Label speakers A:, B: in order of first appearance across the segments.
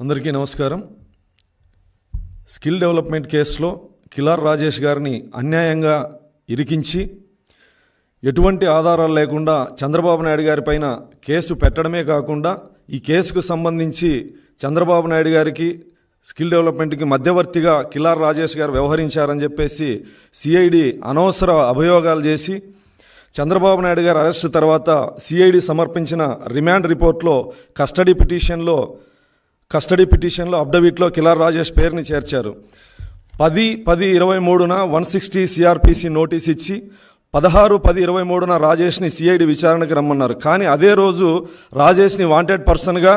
A: అందరికీ నమస్కారం. Skill development కేసులో కిలార్ రాజేష్ గారిని అన్యాయంగా ఇరికించి ఎటువంటి ఆధారాలు లేకుండా చంద్రబాబు నాయుడు గారి పైన కేసు పెట్టడమే కాకుండా ఈ కేసుకు సంబంధించి చంద్రబాబు నాయుడు గారికి స్కిల్ డెవలప్మెంట్కి మధ్యవర్తిగా కిలార్ రాజేష్ గారు వ్యవహరించారని చెప్పేసి సిఐడి అనవసర అభియోగాలు చేసి చంద్రబాబు నాయుడు గారు అరెస్ట్ తర్వాత సిఐడి సమర్పించిన రిమాండ్ రిపోర్ట్లో కస్టడీ పిటిషన్లో అఫిడవిట్లో కిలార్ రాజేష్ పేరుని చేర్చారు. 10/10/23 160 సిఆర్పిసి నోటీస్ ఇచ్చి 16/10/23 రాజేష్ని సిఐడి విచారణకు రమ్మన్నారు. కానీ అదే రోజు రాజేష్ని వాంటెడ్ పర్సన్గా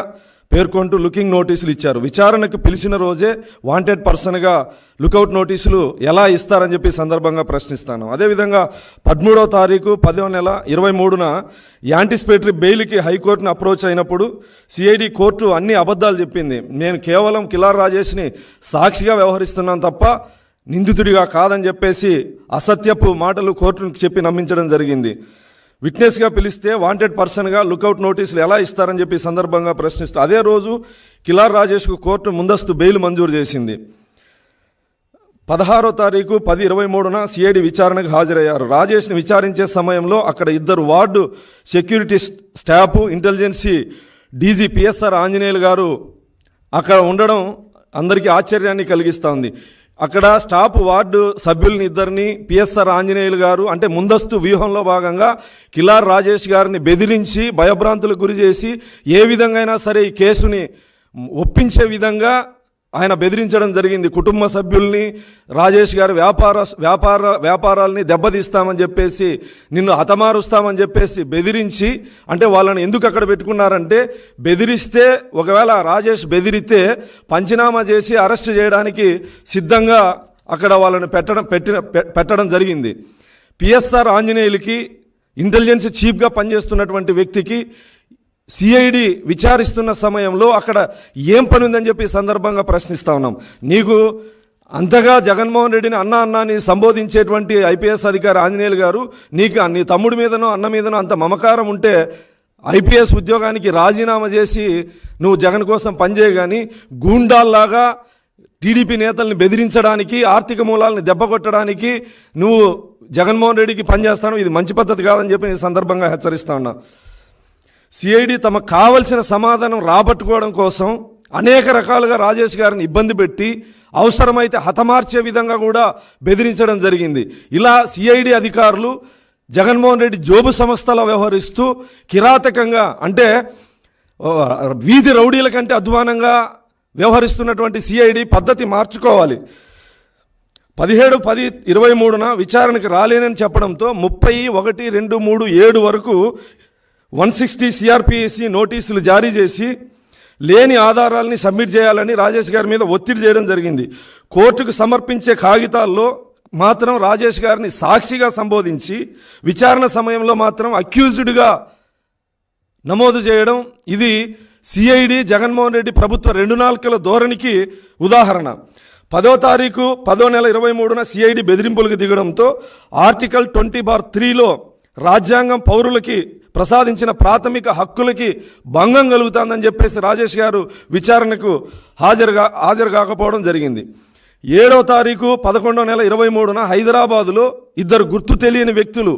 A: పేర్కొంటూ లుకింగ్ నోటీసులు ఇచ్చారు. విచారణకు పిలిచిన రోజే వాంటెడ్ పర్సన్గా లుకౌట్ నోటీసులు ఎలా ఇస్తారని చెప్పి సందర్భంగా ప్రశ్నిస్తాను. అదేవిధంగా 13వ తారీఖు 10వ నెల 23న యాంటిసిపేటరీ బెయిల్కి హైకోర్టును అప్రోచ్ అయినప్పుడు సిఐడి కోర్టు అన్ని అబద్ధాలు చెప్పింది. నేను కేవలం కిలార్ రాజేష్ని సాక్షిగా వ్యవహరిస్తున్నాను తప్ప నిందితుడిగా కాదని చెప్పేసి అసత్యపు మాటలు కోర్టును చెప్పి నమ్మించడం జరిగింది. విట్నెస్గా పిలిస్తే వాంటెడ్ పర్సన్గా లుకౌట్ నోటీసులు ఎలా ఇస్తారని చెప్పి సందర్భంగా ప్రశ్నిస్తూ అదే రోజు కిలార్ రాజేష్కు కోర్టు ముందస్తు బెయిల్ మంజూరు చేసింది. 16వ తారీఖు 10/23న సిఐడి విచారణకు హాజరయ్యారు. రాజేష్ని విచారించే సమయంలో అక్కడ 2 ward security staff, intelligence DG PSR Anjaneyulu garu అక్కడ ఉండడం అందరికీ ఆశ్చర్యాన్ని కలిగిస్తోంది. అక్కడ స్టాఫ్ వార్డు సభ్యుల్ని 2 పిఎస్ఆర్ ఆంజనేయులు గారు అంటే ముందస్తు వ్యూహంలో భాగంగా కిలార్ రాజేష్ గారిని బెదిరించి భయభ్రాంతులకు గురి చేసి ఏ విధంగా అయినా సరే ఈ కేసుని ఒప్పించే విధంగా ఆయన బెదిరించడం జరిగింది. కుటుంబ సభ్యుల్ని, రాజేష్ గారి వ్యాపారాలని దెబ్బతీస్తామని చెప్పేసి, నిన్ను హతమారుస్తామని చెప్పేసి బెదిరించి, అంటే వాళ్ళని ఎందుకు అక్కడ పెట్టుకున్నారంటే బెదిరిస్తే ఒకవేళ రాజేష్ బెదిరితే పంచనామా చేసి అరెస్ట్ చేయడానికి సిద్ధంగా అక్కడ వాళ్ళని పెట్టడం జరిగింది. పిఎస్ఆర్ ఆంజనేయులకి ఇంటెలిజెన్స్ చీఫ్గా పనిచేస్తున్నటువంటి వ్యక్తికి సిఐడి విచారిస్తున్న సమయంలో అక్కడ ఏం పని ఉందని చెప్పి సందర్భంగా ప్రశ్నిస్తూ ఉన్నాం. నీకు అంతగా జగన్మోహన్ రెడ్డిని అన్నాని సంబోధించేటువంటి ఐపీఎస్ అధికారి ఆంజనేయులు గారు నీకు నీ తమ్ముడి మీదనో అన్న మీదనో అంత మమకారం ఉంటే ఐపీఎస్ ఉద్యోగానికి రాజీనామా చేసి నువ్వు జగన్ కోసం పనిచేయ, కానీ గూండాల్లాగా టీడీపీ నేతల్ని బెదిరించడానికి, ఆర్థిక మూలాలను దెబ్బకొట్టడానికి నువ్వు జగన్మోహన్ రెడ్డికి పనిచేస్తాను, ఇది మంచి పద్ధతి కాదని చెప్పి నేను సందర్భంగా హెచ్చరిస్తా ఉన్నా. సిఐడి తమకు కావలసిన సమాధానం రాబట్టుకోవడం కోసం అనేక రకాలుగా రాజేష్ గారిని ఇబ్బంది పెట్టి అవసరమైతే హతమార్చే విధంగా కూడా బెదిరించడం జరిగింది. ఇలా సిఐడి అధికారులు జగన్మోహన్ రెడ్డి జోబు సంస్థలో వ్యవహరిస్తూ కిరాతకంగా, అంటే వీధి రౌడీల కంటే అధ్వానంగా వ్యవహరిస్తున్నటువంటి సిఐడి పద్ధతి మార్చుకోవాలి. 17/10/23 విచారణకు రాలేనని చెప్పడంతో 30/1/2/3/7 వరకు 160 సిఆర్పిసి నోటీసులు జారీ చేసి లేని ఆధారాలని సబ్మిట్ చేయాలని రాజేష్ గారి మీద ఒత్తిడి చేయడం జరిగింది. కోర్టుకు సమర్పించే కాగితాల్లో మాత్రం రాజేష్ గారిని సాక్షిగా సంబోధించి విచారణ సమయంలో మాత్రం అక్యూజ్డ్గా నమోదు చేయడం, ఇది సిఐడి జగన్మోహన్ రెడ్డి ప్రభుత్వ 2 నాలుకల ధోరణికి ఉదాహరణ. 10వ తారీఖు 10వ నెల 23న సిఐడి బెదిరింపులకు దిగడంతో ఆర్టికల్ 20/3లో రాజ్యాంగం పౌరులకి ప్రసాదించిన ప్రాథమిక హక్కులకి భంగం కలుగుతుందని చెప్పేసి రాజేష్ గారు విచారణకు హాజరు కాకపోవడం జరిగింది. 7వ తారీఖు 11వ నెల 23న హైదరాబాదులో 2 గుర్తు తెలియని వ్యక్తులు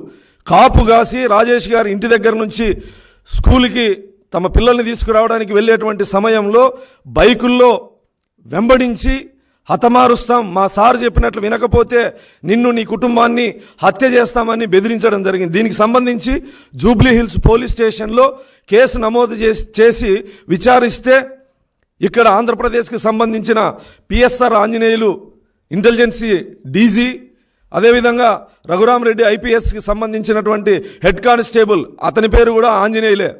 A: కాపు కాసి రాజేష్ గారి ఇంటి దగ్గర నుంచి స్కూల్కి తమ పిల్లల్ని తీసుకురావడానికి వెళ్ళేటువంటి సమయంలో బైకుల్లో వెంబడించి హతమారుస్తాం, మా సార్ చెప్పినట్లు వినకపోతే నిన్ను, నీ కుటుంబాన్ని హత్య చేస్తామని బెదిరించడం జరిగింది. దీనికి సంబంధించి జూబ్లీ హిల్స్ పోలీస్ స్టేషన్లో కేసు నమోదు చేసి విచారిస్తే ఇక్కడ ఆంధ్రప్రదేశ్కి సంబంధించిన పిఎస్ఆర్ ఆంజనేయులు ఇంటెలిజెన్సీ డీజీ, అదేవిధంగా రఘురామరెడ్డి ఐపీఎస్కి సంబంధించినటువంటి హెడ్ కానిస్టేబుల్, అతని పేరు కూడా ఆంజనేయులే,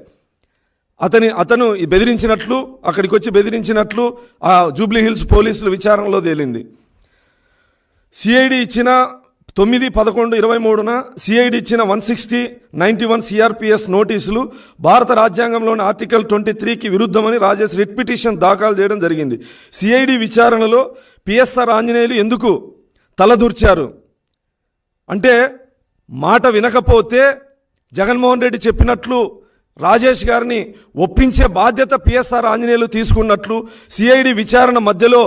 A: అతను బెదిరించినట్లు, అక్కడికి వచ్చి బెదిరించినట్లు ఆ జూబ్లీ హిల్స్ పోలీసులు విచారణలో తేలింది. సిఐడి ఇచ్చిన 9/11/23న సిఐడి ఇచ్చిన 160/91 సిఆర్పిఎస్ నోటీసులు భారత రాజ్యాంగంలోని ఆర్టికల్ 23కి విరుద్ధమని రాజేష్ రిట్ పిటిషన్ దాఖలు చేయడం జరిగింది. సిఐడి విచారణలో పిఎస్ఆర్ ఆంజనేయులు ఎందుకు తలదూర్చారు అంటే, మాట వినకపోతే జగన్మోహన్ రెడ్డి చెప్పినట్లు రాజేష్ గారిని ఒప్పించే బాధ్యత పిఎస్ఆర్ ఆంజనేయులు తీసుకున్నట్లు సిఐడి విచారణ మధ్యలో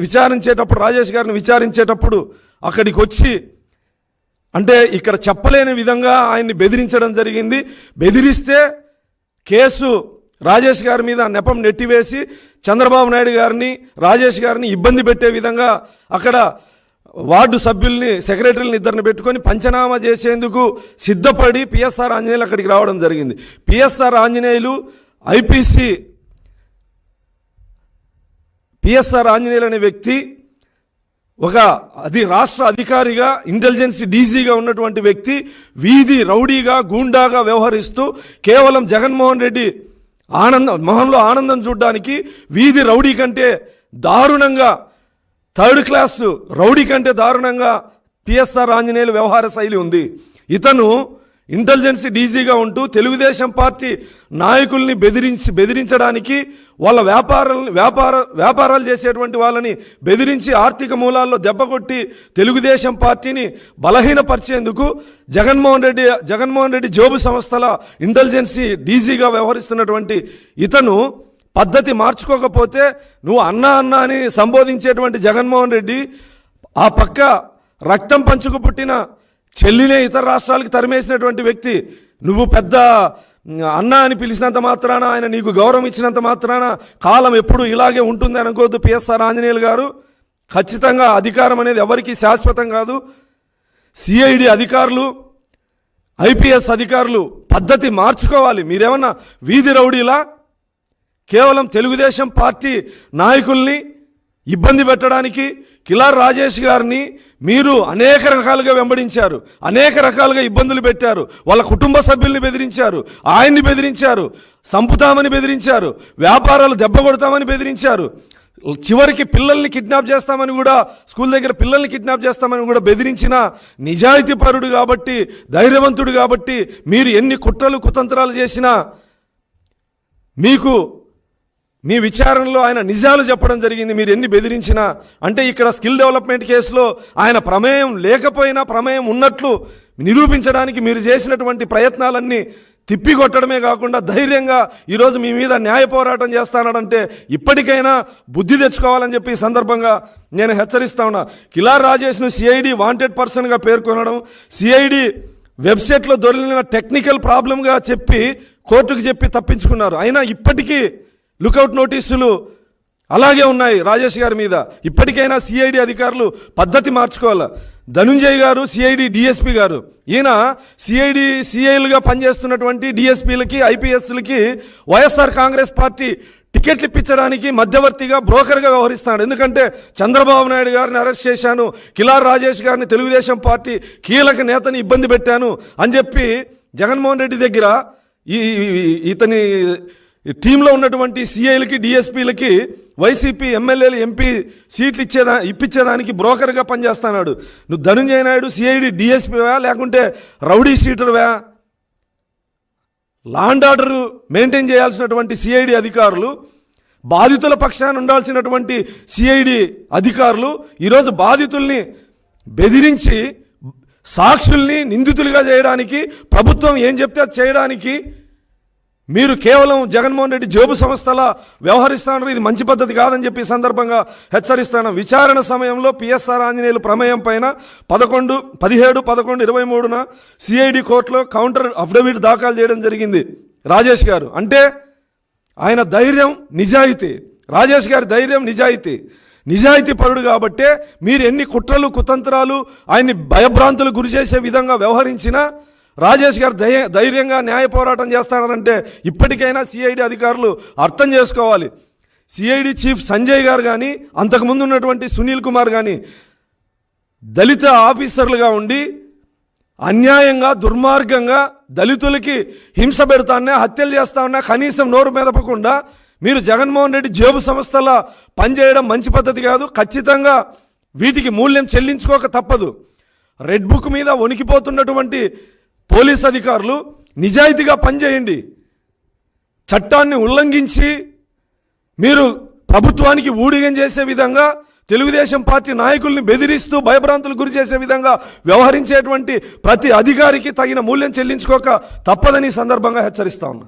A: విచారించేటప్పుడు రాజేష్ గారిని విచారించేటప్పుడు అక్కడికి వచ్చి అంటే ఇక్కడ చెప్పలేని విధంగా ఆయన్ని బెదిరించడం జరిగింది. బెదిరిస్తే కేసు రాజేష్ గారి మీద నెపం నెట్టివేసి చంద్రబాబు నాయుడు గారిని రాజేష్ గారిని ఇబ్బంది పెట్టే విధంగా అక్కడ వార్డు సభ్యుల్ని సెక్రటరీని ఇద్దరిని పెట్టుకొని పంచనామా చేసేందుకు సిద్ధపడి పిఎస్ఆర్ ఆంజనేయులు అక్కడికి రావడం జరిగింది. PSR Anjaneyulu IPC PSR Anjaneyulu అనే వ్యక్తి ఒక రాష్ట్ర అధికారిగా ఇంటెలిజెన్స్ డీజీగా ఉన్నటువంటి వ్యక్తి వీధి రౌడీగా గూండాగా వ్యవహరిస్తూ కేవలం జగన్మోహన్ రెడ్డి మొహంలో ఆనందం చూడడానికి వీధి రౌడీ కంటే దారుణంగా థర్డ్ క్లాస్ రౌడీ కంటే దారుణంగా పిఎస్ఆర్ ఆంజనేయులు వ్యవహార శైలి ఉంది. ఇతను ఇంటెలిజెన్స్ డీజీగా ఉంటూ తెలుగుదేశం పార్టీ నాయకుల్ని బెదిరించడానికి వాళ్ళ వ్యాపారాలు చేసేటువంటి వాళ్ళని బెదిరించి ఆర్థిక మూలాల్లో దెబ్బకొట్టి తెలుగుదేశం పార్టీని బలహీనపరిచేందుకు జగన్మోహన్ రెడ్డి జోబు సంస్థల ఇంటెలిజెన్స్ డీజీగా వ్యవహరిస్తున్నటువంటి ఇతను పద్ధతి మార్చుకోకపోతే నువ్వు అన్నా అని సంబోధించేటువంటి జగన్మోహన్ రెడ్డి ఆ పక్క రక్తం పంచుకు పుట్టిన చెల్లినే ఇతర రాష్ట్రాలకు తరిమేసినటువంటి వ్యక్తి. నువ్వు పెద్ద అన్నా అని పిలిచినంత మాత్రాన ఆయన నీకు గౌరవం ఇచ్చినంత మాత్రాన కాలం ఎప్పుడు ఇలాగే ఉంటుంది అనుకోవద్దు పిఎస్ఆర్ ఆంజనేయులు గారు. ఖచ్చితంగా అధికారం అనేది ఎవరికీ శాశ్వతం కాదు. సిఐడి అధికారులు ఐపీఎస్ అధికారులు పద్ధతి మార్చుకోవాలి. మీరేమన్నా వీధి రౌడీలా? కేవలం తెలుగుదేశం పార్టీ నాయకుల్ని ఇబ్బంది పెట్టడానికి కిలార్ రాజేష్ గారిని మీరు అనేక రకాలుగా వెంబడించారు, అనేక రకాలుగా ఇబ్బందులు పెట్టారు. వాళ్ళ కుటుంబ సభ్యుల్ని బెదిరించారు, ఆయన్ని బెదిరించారు, సంపుతామని బెదిరించారు, వ్యాపారాలు దెబ్బ కొడతామని బెదిరించారు. చివరికి పిల్లల్ని కిడ్నాప్ చేస్తామని కూడా స్కూల్ దగ్గర పిల్లల్ని కిడ్నాప్ చేస్తామని కూడా బెదిరించిన నిజాయితీ పరుడు కాబట్టి ధైర్యవంతుడు కాబట్టి మీరు ఎన్ని కుట్రలు కుతంత్రాలు చేసినా మీకు మీ విచారణలో ఆయన నిజాలు చెప్పడం జరిగింది. మీరు ఎన్ని బెదిరించినా అంటే ఇక్కడ స్కిల్ డెవలప్మెంట్ కేసులో ఆయన ప్రమేయం లేకపోయినా ప్రమేయం ఉన్నట్లు నిరూపించడానికి మీరు చేసినటువంటి ప్రయత్నాలన్నీ తిప్పికొట్టడమే కాకుండా ధైర్యంగా ఈరోజు మీ మీద న్యాయ పోరాటం చేస్తానంటే ఇప్పటికైనా బుద్ధి తెచ్చుకోవాలని చెప్పి ఈ సందర్భంగా నేను హెచ్చరిస్తా ఉన్నా. కిలార్ రాజేష్ను సిఐడి వాంటెడ్ పర్సన్గా పేర్కొనడం, సిఐడి వెబ్సైట్లో దొరికిన టెక్నికల్ ప్రాబ్లంగా చెప్పి కోర్టుకు చెప్పి తప్పించుకున్నారు. అయినా ఇప్పటికీ లుకౌట్ నోటీసులు అలాగే ఉన్నాయి రాజేష్ గారి మీద. ఇప్పటికైనా సిఐడి అధికారులు పద్ధతి మార్చుకోవాలి. ధనుంజయ్ గారు సిఐడి డిఎస్పీ గారు, ఈయన సిఐలుగా పనిచేస్తున్నటువంటి డిఎస్పీలకి ఐపీఎస్లకి వైఎస్ఆర్ కాంగ్రెస్ పార్టీ టికెట్లు ఇప్పించడానికి మధ్యవర్తిగా బ్రోకర్గా వ్యవహరిస్తున్నాడు. ఎందుకంటే చంద్రబాబు నాయుడు గారిని అరెస్ట్ చేశాను, కిలార్ రాజేష్ గారిని తెలుగుదేశం పార్టీ కీలక నేతని ఇబ్బంది పెట్టాను అని చెప్పి జగన్మోహన్ రెడ్డి దగ్గర ఇతని టీంలో ఉన్నటువంటి సిఐలకి డిఎస్పీలకి వైసీపీ ఎమ్మెల్యేలు ఎంపీ సీట్లు ఇప్పించేదానికి బ్రోకర్గా పనిచేస్తున్నాడు. నువ్వు ధనుంజయ నాయుడు సిఐడి డిఎస్పీవా లేకుంటే రౌడీ షీటర్వా? లాండ్ ఆర్డర్ మెయింటైన్ చేయాల్సినటువంటి సిఐడి అధికారులు, బాధితుల పక్షాన ఉండాల్సినటువంటి సిఐడి అధికారులు ఈరోజు బాధితుల్ని బెదిరించి సాక్షుల్ని నిందితులుగా చేయడానికి, ప్రభుత్వం ఏం చెప్తే అది చేయడానికి మీరు కేవలం జగన్మోహన్ రెడ్డి జోబు సంస్థల వ్యవహరిస్తున్నారు. ఇది మంచి పద్ధతి కాదని చెప్పి సందర్భంగా హెచ్చరిస్తాను. విచారణ సమయంలో పిఎస్ఆర్ ఆంజనేయులు ప్రమేయం పైన 17, 11, 23 సిఐడి కోర్టులో కౌంటర్ అఫిడవిట్ దాఖలు చేయడం జరిగింది రాజేష్ గారు. అంటే ఆయన ధైర్యం నిజాయితీ, రాజేష్ గారి ధైర్యం నిజాయితీ పరుడు కాబట్టే మీరు ఎన్ని కుట్రలు కుతంత్రాలు ఆయన్ని భయభ్రాంతులు గురి చేసే విధంగా వ్యవహరించినా రాజేష్ గారు ధైర్యంగా న్యాయ పోరాటం చేస్తారంటే ఇప్పటికైనా సిఐడి అధికారులు అర్థం చేసుకోవాలి. సిఐడి చీఫ్ సంజయ్ గారు కానీ అంతకుముందు ఉన్నటువంటి సునీల్ కుమార్ కానీ దళిత ఆఫీసర్లుగా ఉండి అన్యాయంగా దుర్మార్గంగా దళితులకి హింస పెడతానే, హత్యలు చేస్తా ఉన్నా కనీసం నోరు మెదపకుండా మీరు జగన్మోహన్ రెడ్డి జేబు సంస్థల పనిచేయడం మంచి పద్ధతి కాదు. ఖచ్చితంగా వీటికి మూల్యం చెల్లించుకోక తప్పదు. రెడ్ బుక్ మీద వణికిపోతున్నటువంటి పోలీస్ అధికారులు నిజాయితీగా పనిచేయండి. చట్టాన్ని ఉల్లంఘించి మీరు ప్రభుత్వానికి ఊడిగం చేసే విధంగా తెలుగుదేశం పార్టీ నాయకుల్ని బెదిరిస్తూ భయభ్రాంతులకు గురి చేసే విధంగా వ్యవహరించేటువంటి ప్రతి అధికారికి తగిన మూల్యం చెల్లించుకోక తప్పదని సందర్భంగా హెచ్చరిస్తా ఉన్నా.